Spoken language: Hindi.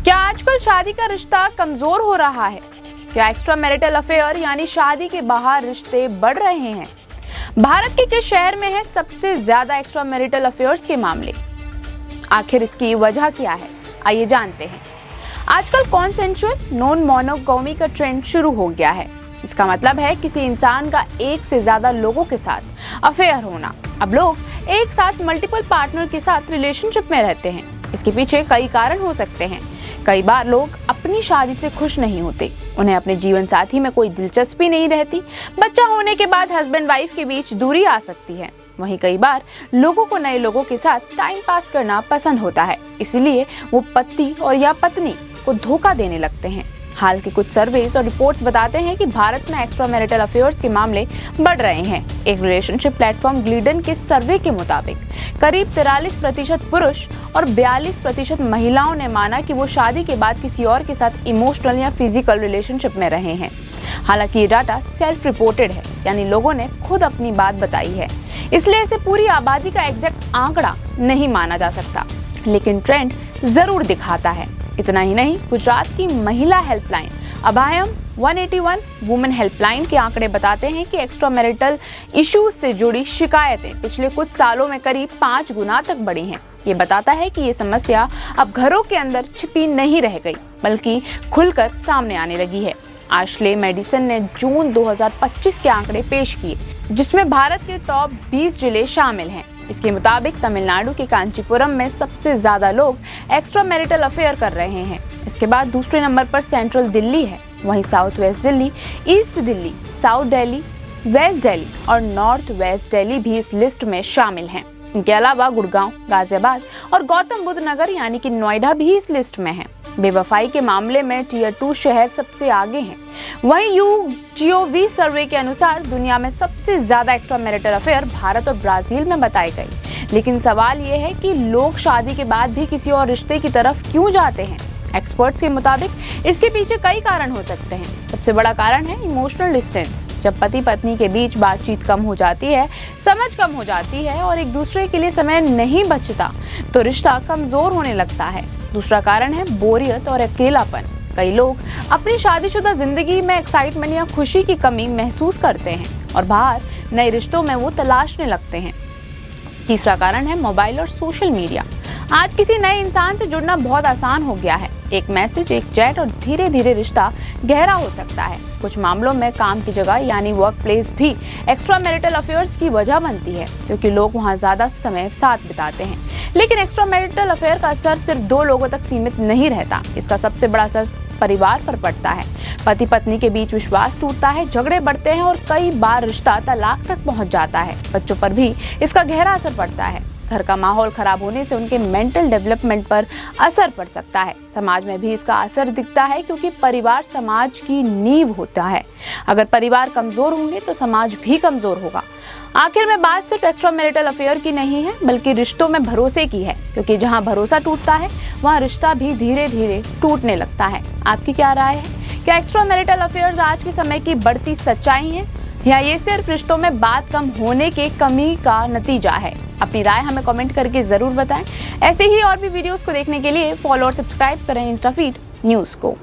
क्या आजकल शादी का रिश्ता कमजोर हो रहा है? क्या एक्स्ट्रा मैरिटल अफेयर यानी शादी के बाहर रिश्ते बढ़ रहे हैं? भारत के किस शहर में है सबसे ज्यादा एक्स्ट्रा मैरिटल अफेयर्स के मामले? आखिर इसकी वजह क्या है, आइए जानते हैं। आजकल कॉन्सेंशुअल नॉन मोनोगेमी का ट्रेंड शुरू हो गया है। इसका मतलब है किसी इंसान का एक से ज्यादा लोगों के साथ अफेयर होना। अब लोग एक साथ मल्टीपल पार्टनर के साथ रिलेशनशिप में रहते हैं। इसके पीछे कई कारण हो सकते हैं। कई बार लोग अपनी शादी से खुश नहीं होते, उन्हें अपने जीवन साथी में कोई दिलचस्पी नहीं रहती। बच्चा होने के बाद हस्बैंड वाइफ के बीच दूरी आ सकती है। वहीं कई बार लोगों को नए लोगों के साथ टाइम पास करना पसंद होता है, इसलिए वो पति और या पत्नी को धोखा देने लगते हैं। हाल के कुछ सर्वेज और रिपोर्ट्स बताते हैं कि भारत में एक्स्ट्रा मैरिटल अफेयर्स के मामले बढ़ रहे हैं। एक रिलेशनशिप प्लेटफॉर्म ग्लिडन के सर्वे के मुताबिक करीब 43% पुरुष और 42% महिलाओं ने माना कि वो शादी के बाद किसी और के साथ इमोशनल या फिजिकल रिलेशनशिप में रहे हैं। हालांकि ये डाटा सेल्फ रिपोर्टेड है, यानी लोगों ने खुद अपनी बात बताई है, इसलिए इसे पूरी आबादी का एग्जैक्ट आंकड़ा नहीं माना जा सकता, लेकिन ट्रेंड जरूर दिखाता है। इतना ही नहीं, गुजरात की महिला हेल्पलाइन अभयम 181 वुमेन हेल्पलाइन के आंकड़े बताते हैं कि एक्स्ट्रा मैरिटल इश्यूज से जुड़ी शिकायतें पिछले कुछ सालों में करीब 5 गुना तक बढ़ी हैं। ये बताता है कि ये समस्या अब घरों के अंदर छिपी नहीं रह गई, बल्कि खुलकर सामने आने लगी है। आश्ले मेडिसन ने जून 2025 के आंकड़े पेश किए, जिसमें भारत के टॉप 20 जिले शामिल हैं। इसके मुताबिक तमिलनाडु के कांचीपुरम में सबसे ज्यादा लोग एक्स्ट्रा मैरिटल अफेयर कर रहे हैं। इसके बाद दूसरे नंबर पर सेंट्रल दिल्ली है। वहीं south west Delhi, east Delhi, south Delhi, west Delhi और नॉर्थ वेस्ट दिल्ली भी इस लिस्ट में शामिल हैं। इनके अलावा गुड़गांव, गाजियाबाद और गौतम बुद्ध नगर यानी कि नोएडा भी इस लिस्ट में है। बेवफाई के मामले में टियर 2 शहर सबसे आगे हैं। वहीं YouGov सर्वे के अनुसार दुनिया में सबसे ज्यादा एक्स्ट्रा मैरिटल अफेयर भारत और ब्राजील में बताए गए। लेकिन सवाल ये है कि लोग शादी के बाद भी किसी और रिश्ते की तरफ क्यों जाते हैं? एक्सपर्ट्स के मुताबिक इसके पीछे कई कारण हो सकते हैं। सबसे बड़ा कारण है इमोशनल डिस्टेंस। जब पति पत्नी के बीच बातचीत कम हो जाती है, समझ कम हो जाती है और एक दूसरे के लिए समय नहीं बचता, तो रिश्ता कमजोर होने लगता है। दूसरा कारण है बोरियत और अकेलापन। कई लोग अपनी शादीशुदा जिंदगी में एक्साइटमेंट या खुशी की कमी महसूस करते हैं और बाहर नए रिश्तों में वो तलाशने लगते हैं। तीसरा कारण है मोबाइल और सोशल मीडिया। आज किसी नए इंसान से जुड़ना बहुत आसान हो गया है। एक मैसेज, एक चैट और धीरे धीरे रिश्ता गहरा हो सकता है। कुछ मामलों में काम की जगह यानी वर्क प्लेस भी एक्स्ट्रा मैरिटल अफेयर्स की वजह बनती है, क्योंकि लोग वहां ज्यादा समय साथ बिताते हैं। लेकिन एक्स्ट्रा मैरिटल अफेयर का असर सिर्फ 2 लोगों तक सीमित नहीं रहता। इसका सबसे बड़ा असर परिवार पर पड़ता है। पति पत्नी के बीच विश्वास टूटता है, झगड़े बढ़ते हैं और कई बार रिश्ता तलाक तक पहुंच जाता है। बच्चों पर भी इसका गहरा असर पड़ता है। घर का माहौल खराब होने से उनके मेंटल डेवलपमेंट पर असर पड़ सकता है। समाज में भी इसका असर दिखता है, क्योंकि परिवार समाज की नींव होता है। अगर परिवार कमजोर होंगे तो समाज भी कमजोर होगा। आखिर में बात सिर्फ एक्स्ट्रा मैरिटल अफेयर की नहीं है, बल्कि रिश्तों में भरोसे की है, क्योंकि जहां भरोसा टूटता है वहां रिश्ता भी धीरे धीरे टूटने लगता है। आपकी क्या राय है? क्या एक्स्ट्रा मैरिटल अफेयर्स आज के समय की बढ़ती सच्चाई है, या ये सिर्फ रिश्तों में बात कम होने के कमी का नतीजा है? अपनी राय हमें कमेंट करके जरूर बताएं। ऐसे ही और भी वीडियोस को देखने के लिए फॉलो और सब्सक्राइब करें इंस्टाफीड न्यूज़ को।